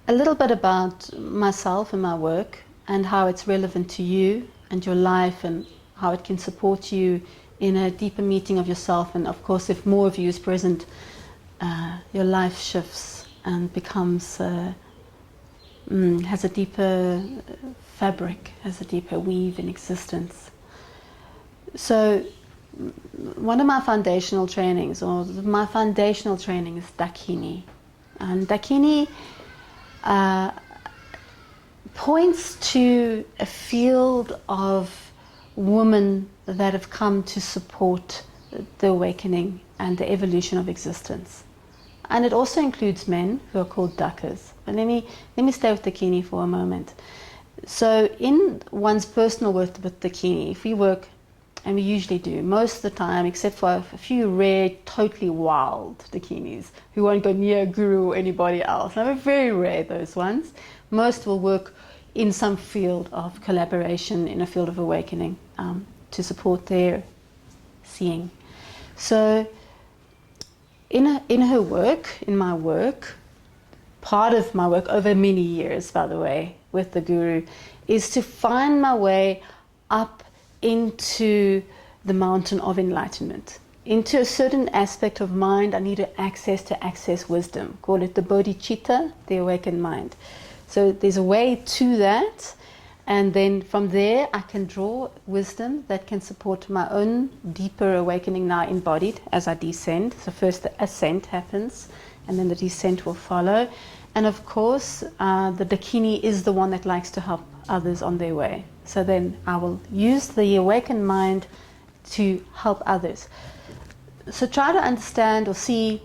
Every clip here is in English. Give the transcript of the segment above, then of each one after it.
a little bit about myself and my work and how it's relevant to you and your life and how it can support you in a deeper meeting of yourself. And of course, if more of you is present, your life shifts and becomes has a deeper fabric, has a deeper weave in existence. So one of my foundational trainings, or my foundational training, is Dakini. And Dakini points to a field of women that have come to support the awakening and the evolution of existence. And it also includes men who are called Dakas. But let me stay with Dakini for a moment. So in one's personal work with Dakini, if we work, and we usually do, most of the time, except for a few rare, totally wild Dakinis who won't go near a guru or anybody else. Now, they're very rare, those ones. Most will work in some field of collaboration, in a field of awakening, to support their seeing. So in her work, in my work, part of my work over many years, by the way, with the guru, is to find my way up into the mountain of enlightenment, into a certain aspect of mind I need to access wisdom. Call it the bodhicitta, the awakened mind. So there's a way to that, and then from there I can draw wisdom that can support my own deeper awakening, now embodied as I descend. So first the ascent happens, and then the descent will follow. And of course, the Dakini is the one that likes to help others on their way. So then I will use the awakened mind to help others. So try to understand or see,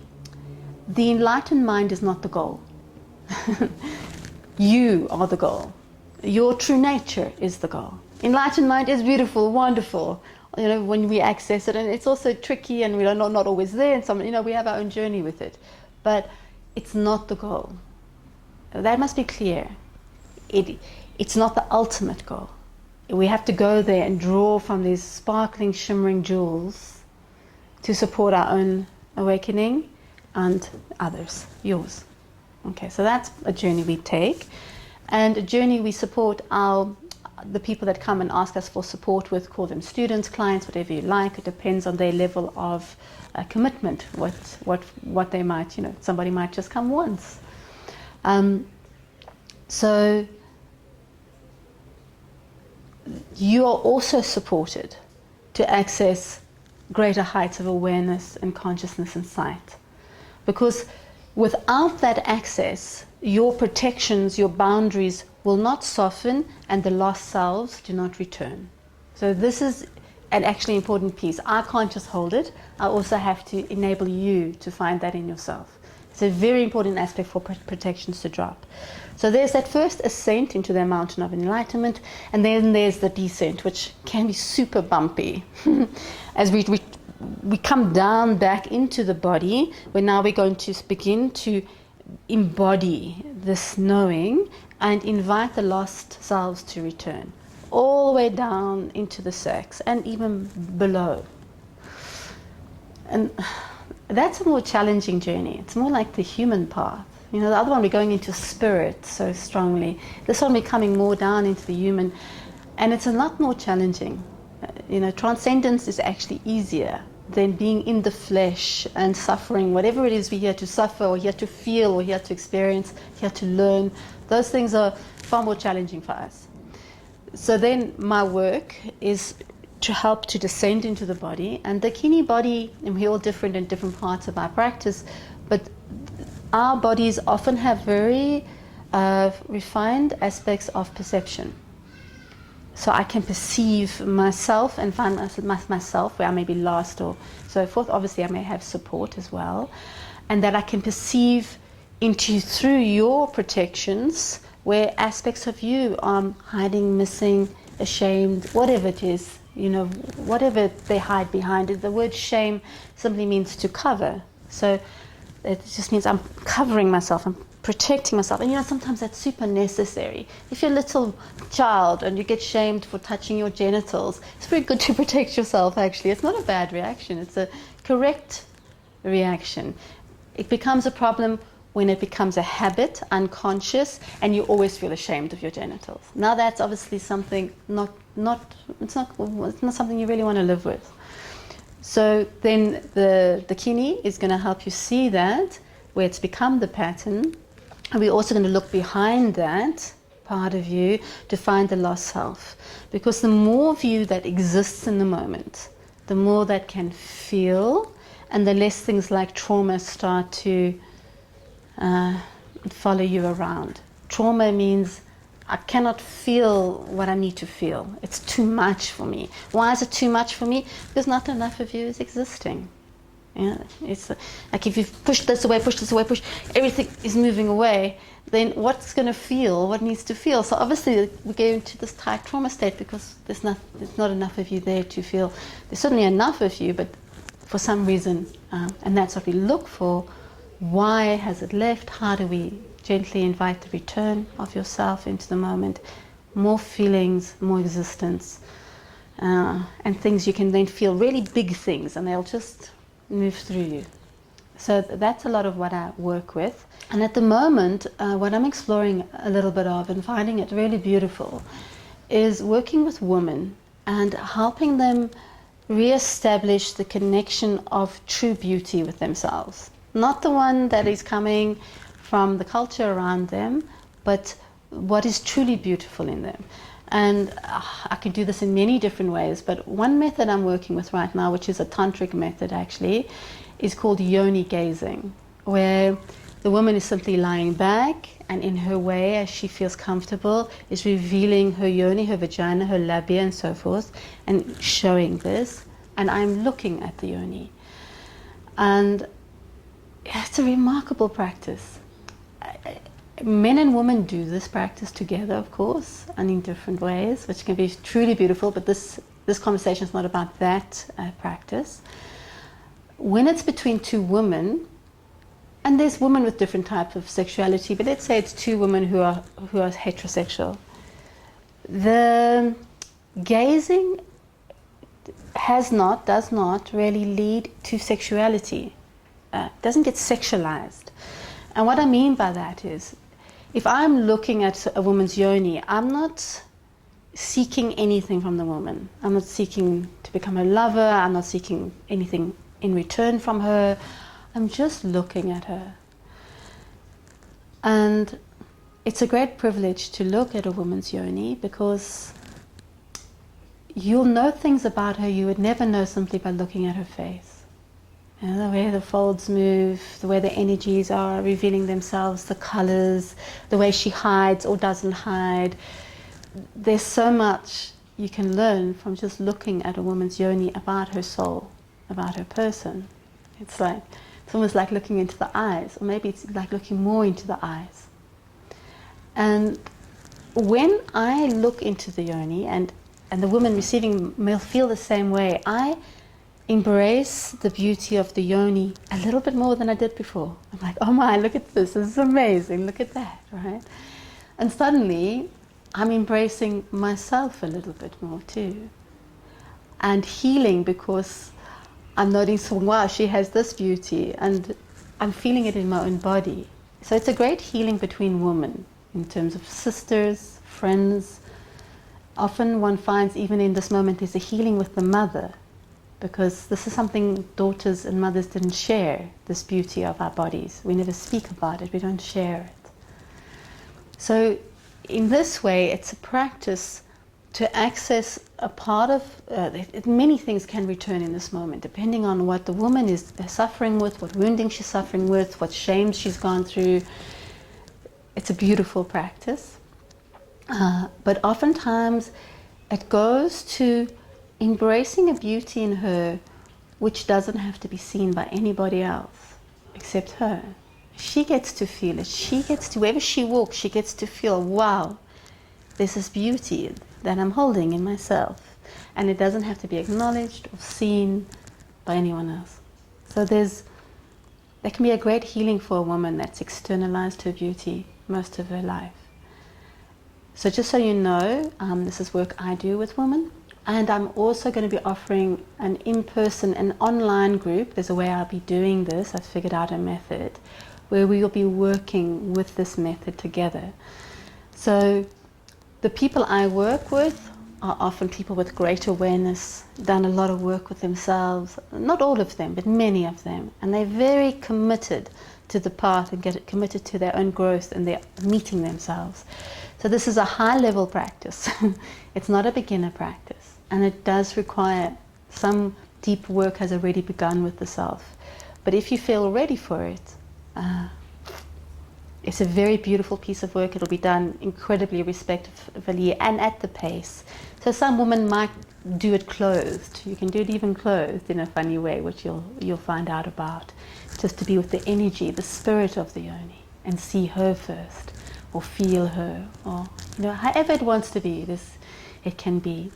the enlightened mind is not the goal. You are the goal. Your true nature is the goal. Enlightened mind is beautiful, wonderful, when we access it, and it's also tricky, and we're not always there, and some, we have our own journey with it. But it's not the goal. That must be clear. It's not the ultimate goal. We have to go there and draw from these sparkling, shimmering jewels to support our own awakening and others, yours. Okay, so that's a journey we take, and a journey we support the people that come and ask us for support with. Call them students, clients, whatever you like. It depends on their level of commitment. What they might, somebody might just come once. So you are also supported to access greater heights of awareness and consciousness and sight. Because without that access, your protections, your boundaries will not soften, and the lost selves do not return. So this is an actually important piece. I can't just hold it. I also have to enable you to find that in yourself. It's a very important aspect for protections to drop. So there's that first ascent into the mountain of enlightenment, and then there's the descent, which can be super bumpy. As we come down back into the body, where now we're going to begin to embody this knowing and invite the lost selves to return, all the way down into the sex and even below. And that's a more challenging journey. It's more like the human path. The other one we're going into spirit so strongly. This one we're coming more down into the human, and it's a lot more challenging. Transcendence is actually easier than being in the flesh and suffering, whatever it is we're here to suffer, or here to feel, or here to experience, here to learn. Those things are far more challenging for us. So then my work is to help to descend into the body, and the Dakini body, and we're all different in different parts of our practice, but our bodies often have very refined aspects of perception. So I can perceive myself and find myself where I may be lost or so forth. Obviously, I may have support as well. And that I can perceive through your protections where aspects of you are hiding, missing, ashamed, whatever it is, whatever they hide behind it. The word shame simply means to cover. So it just means I'm covering myself, I'm protecting myself. And sometimes that's super necessary. If you're a little child and you get shamed for touching your genitals, it's very good to protect yourself, actually. It's not a bad reaction. It's a correct reaction. It becomes a problem when it becomes a habit, unconscious, and you always feel ashamed of your genitals. Now that's obviously something it's not something you really want to live with. So then the Dakini is going to help you see that, where it's become the pattern. And we're also going to look behind that part of you to find the lost self. Because the more of you that exists in the moment, the more that can feel, and the less things like trauma start to follow you around. Trauma means I cannot feel what I need to feel. It's too much for me. Why is it too much for me? Because not enough of you is existing. Yeah, it's like if you push this away, everything is moving away, then what's going to feel? What needs to feel? So obviously we go into this tight trauma state because there's not enough of you there to feel. There's certainly enough of you, but for some reason, and that's what we look for. Why has it left? How do we gently invite the return of yourself into the moment? More feelings, more existence, and things you can then feel, really big things, and they'll just move through you. So that's a lot of what I work with. And at the moment, what I'm exploring a little bit of and finding it really beautiful is working with women and helping them re-establish the connection of true beauty with themselves. Not the one that is coming from the culture around them, but what is truly beautiful in them. And I can do this in many different ways, but one method I'm working with right now, which is a tantric method actually, is called yoni gazing, where the woman is simply lying back and in her way, as she feels comfortable, is revealing her yoni, her vagina, her labia and so forth, and showing this, and I'm looking at the yoni. And it's a remarkable practice. Men and women do this practice together, of course, and in different ways, which can be truly beautiful, but this conversation is not about that practice. When it's between two women, and there's women with different types of sexuality, but let's say it's two women who are heterosexual. The gazing does not really lead to sexuality. Doesn't get sexualized. And what I mean by that is, if I'm looking at a woman's yoni, I'm not seeking anything from the woman. I'm not seeking to become her lover. I'm not seeking anything in return from her. I'm just looking at her. And it's a great privilege to look at a woman's yoni because you'll know things about her you would never know simply by looking at her face. You know, the way the folds move, the way the energies are revealing themselves, the colors, the way she hides or doesn't hide. There's so much you can learn from just looking at a woman's yoni about her soul, about her person. It's almost like looking into the eyes, or maybe it's like looking more into the eyes. And when I look into the yoni, and the woman receiving will feel the same way, I embrace the beauty of the yoni a little bit more than I did before. I'm like, oh my, look at this is amazing, look at that, right? And suddenly, I'm embracing myself a little bit more too. And healing because I'm noticing, wow, she has this beauty, and I'm feeling it in my own body. So it's a great healing between women, in terms of sisters, friends. Often one finds even in this moment there's a healing with the mother, because this is something daughters and mothers didn't share, this beauty of our bodies. We never speak about it, we don't share it. So in this way, it's a practice to access a part of, many things can return in this moment, depending on what the woman is suffering with, what wounding she's suffering with, what shame she's gone through. It's a beautiful practice. But oftentimes it goes to embracing a beauty in her which doesn't have to be seen by anybody else except her. She gets to feel it. She gets to, wherever she walks, she gets to feel, wow, there's this beauty that I'm holding in myself. And it doesn't have to be acknowledged or seen by anyone else. So there can be a great healing for a woman that's externalized her beauty most of her life. So just so you know, this is work I do with women. And I'm also going to be offering an online group. There's a way I'll be doing this. I've figured out a method where we will be working with this method together. So the people I work with are often people with great awareness, done a lot of work with themselves, not all of them, but many of them, and they're very committed to the path and get committed to their own growth and their meeting themselves. So this is a high-level practice. It's not a beginner practice, and it does require some deep work has already begun with the self. But if you feel ready for it, it's a very beautiful piece of work. It'll be done incredibly respectfully and at the pace. So some women might do it clothed. You can do it even clothed in a funny way, which you'll find out about. Just to be with the energy, the spirit of the yoni, and see her first, or feel her, or however it wants to be. It can be.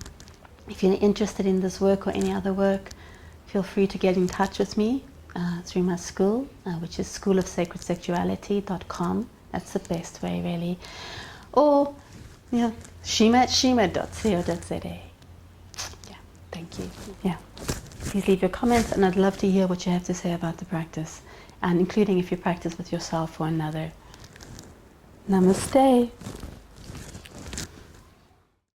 If you're interested in this work or any other work, feel free to get in touch with me through my school, which is schoolofsacredsexuality.com. That's the best way, really. Or, shima@shima.co.za. Yeah, thank you. Yeah. Please leave your comments, and I'd love to hear what you have to say about the practice, and including if you practice with yourself or another. Namaste.